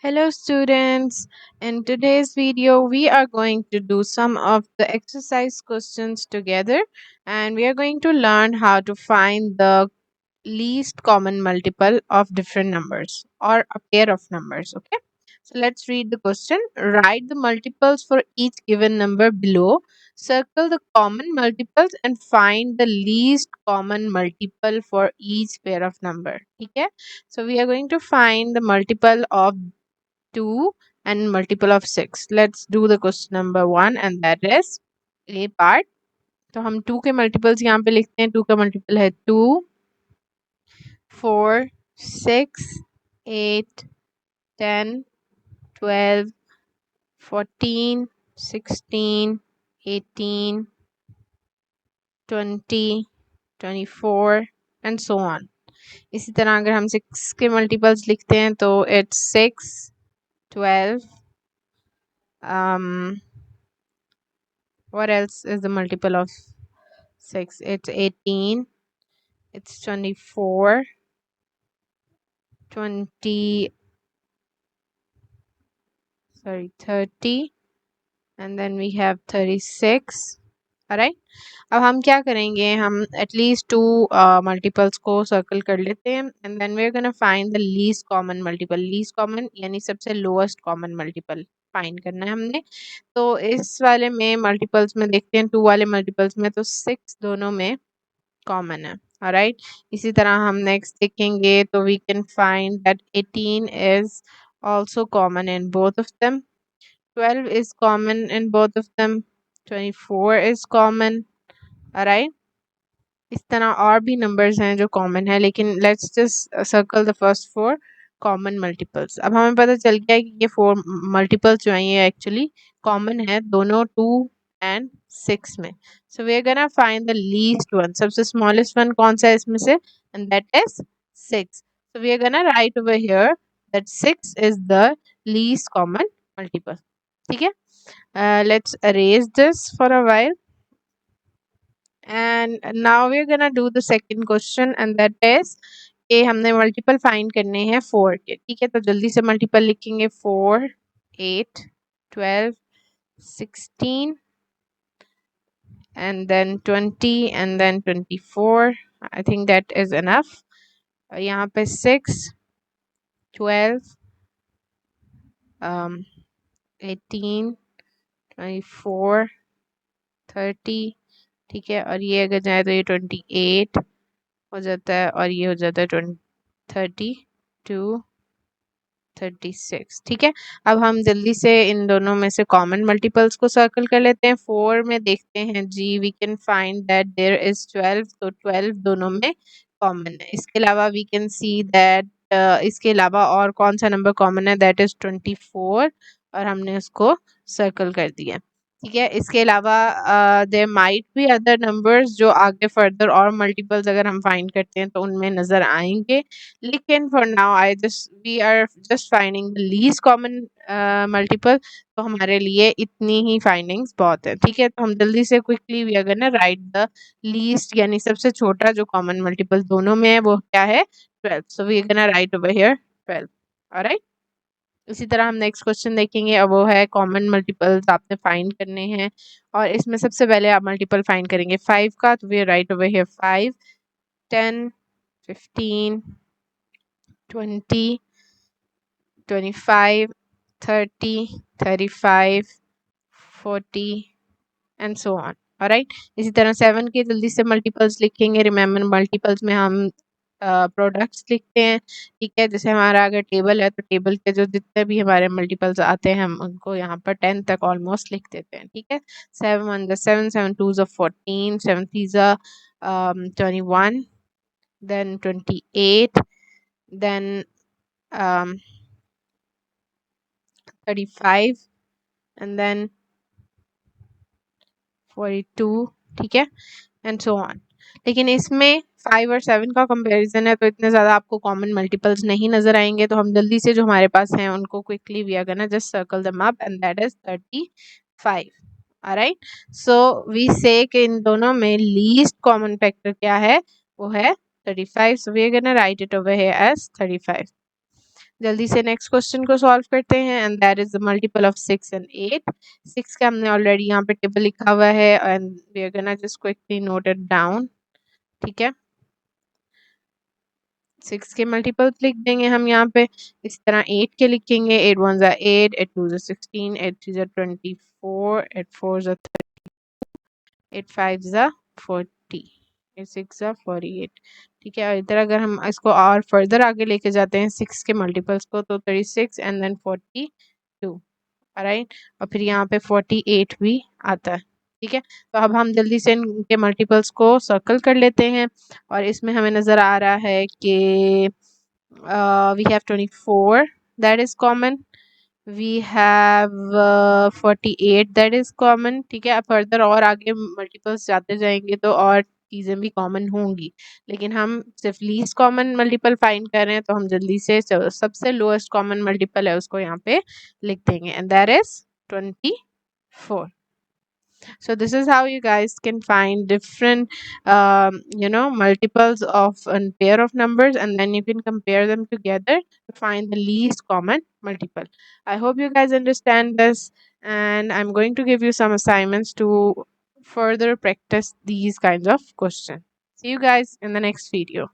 Hello students, in today's video we are going to do some of the exercise questions together and we are going to learn how to find the least common multiple of different numbers or a pair of numbers. Okay, so let's read the question. Write the multiples for each given number below. Circle the common multiples and find the least common multiple for each pair of number. Okay, so we are going to find the multiple of 2 and multiple of 6. Let's do the question number 1 and that is A part. तो हम 2 के multiples यहाँ पे लिखते हैं. 2 का multiple है 2, 4, 6, 8, 10, 12, 14, 16, 18, 20, 24 and so on. इसी तरह अगर हम 6 के मल्टीपल्स लिखते हैं तो it's 6, 12, what else is the multiple of 6? It's 18, it's 24, 30, and then we have 36. alright, अब हम क्या करेंगे, हम एटलीस्ट 2 मल्टीपल्स को सर्कल कर लेते हैं and then we are gonna find the least common multiple. Least common यानी सबसे लोएस्ट कॉमन मल्टीपल फाइंड करना है हमने. तो इस वाले में मल्टीपल्स में देखते हैं, 2 वाले मल्टीपल्स में तो 6 दोनों में कॉमन है. ऑलराइट, इसी तरह हम नेक्स्ट देखेंगे तो we can find that 18 is also common in both of them. 12 is common in both of them. 24 is common. alright, इस तरह और भी नंबर्स हैं जो कॉमन है, लेकिन let's just circle the first 4 common multiples. अब हमें पता चल गया है कि ये 4 मल्टीपल्स जो हैं ये एक्चुअली कॉमन है दोनों 2 एंड 6 में. So we are gonna find the least one. सबसे स्मॉलेस्ट वन कौन सा है इसमें से, and that is 6. So we are gonna write over here that 6 is the least common multiple. ठीक है, let's erase this for a while and now we're gonna do the second question and that is कि हमने multiple find करने हैं 4 के. ठीक है, तो जल्दी से मल्टीपल लिखेंगे. 4, 8, 12, 16 and then 20 and then 24. I think that is enough. यहाँ पे 6, 12, 18, 24, 30. ठीक है, और ये अगर जाए तो ये 28 हो जाता है और ये हो जाता है 32, 36. ठीक है, अब हम जल्दी से इन दोनों में से कॉमन मल्टीपल्स को सर्कल कर लेते हैं. 4 में देखते हैं जी, we can find that there is 12, तो 12 दोनों में कॉमन है. इसके अलावा वी कैन सी दैट इसके अलावा और कौन सा नंबर कॉमन है, दैट इज 24 और हमने उसको सर्कल कर दिया. ठीक है, इसके अलावा there might be other numbers जो आगे फर्दर और मल्टीपल्स अगर हम फाइंड करते हैं तो उनमें नज़र आएंगे, लेकिन for now we are just finding the least common multiple. तो हमारे लिए इतनी ही फाइंडिंग्स बहुत है. ठीक है, तो हम जल्दी से quickly we are gonna write the least यानी सबसे छोटा जो कॉमन मल्टीपल दोनों में है वो क्या है, 12. So we are gonna write over here 12. Alright, इसी तरह हम नेक्स्ट क्वेश्चन देखेंगे. अब वो है कॉमन मल्टीपल्स आपने फाइंड करने हैं और इसमें सबसे पहले आप मल्टीपल फाइंड करेंगे 5 का. तो we write over here 5, 10, 15, 20, 25, 30, 35, 40 and so on. Alright, इसी तरह 7 के जल्दी से मल्टीपल्स लिखेंगे. रिमेम्बर मल्टीपल्स में हम प्रोडक्ट्स लिखते हैं. ठीक है, जैसे हमारा अगर टेबल है तो टेबल के जो जितने भी हमारे मल्टीपल्स आते हैं हम उनको यहाँ पर 10 तक ऑलमोस्ट लिख देते हैं. ठीक है, 7 1 7, 7 2 14, 7 3 21, then 28, then 35 and then 42. ठीक है, एंड सो ऑन. लेकिन इसमें 5 और 7 का कंपैरिजन है तो इतने ज़्यादा आपको कॉमन मल्टीपल्स नहीं नज़र आएंगे. तो हम जल्दी से जो हमारे पास हैं उनको quickly we are gonna just circle them up and that is 35. Alright, so we say कि इन दोनों में लीस्ट कॉमन फैक्टर क्या है, वो है 35. So we are gonna write it over here as 35. जल्दी से नेक्स्ट क्वेश्चन को सॉल्व करते हैं and that is the multiple of 6 and 8। 6 का हमने ऑलरेडी यहाँ पे टेबल लिखा हुआ है and we are gonna just quickly note it down. ठीक है, 6 के मल्टीपल्स लिख देंगे हम यहाँ पे, इस तरह 8 के लिखेंगे। 8 1 ज़ा 8, 8 2 ज़ा 16, 8 3 ज़ा 24, 8 4 ज़ा 8 5 ज़ा 40, 8 6 ज़ा 48। ठीक है, और इधर अगर हम इसको और फर्दर आगे लेके जाते हैं 6 के मल्टीपल्स को, तो 36 एंड देन 42, राइट, और फिर यहाँ पे 48 भी आता है। ठीक है, तो अब हम जल्दी से इनके मल्टीपल्स को सर्कल कर लेते हैं और इसमें हमें नज़र आ रहा है कि we have 24 that is common, we have 48 that is common. ठीक है, अब फर्दर और आगे मल्टीपल्स जाते जाएंगे तो और चीज़ें भी कॉमन होंगी, लेकिन हम सिर्फ लीस्ट कॉमन मल्टीपल फाइंड कर रहे हैं, तो हम जल्दी से सबसे लोएस्ट कॉमन मल्टीपल है उसको यहाँ पे लिख देंगे and that is 24। So this is how you guys can find different multiples of a pair of numbers, and then you can compare them together to find the least common multiple. I hope you guys understand this, and I'm going to give you some assignments to further practice these kinds of questions. See you guys in the next video.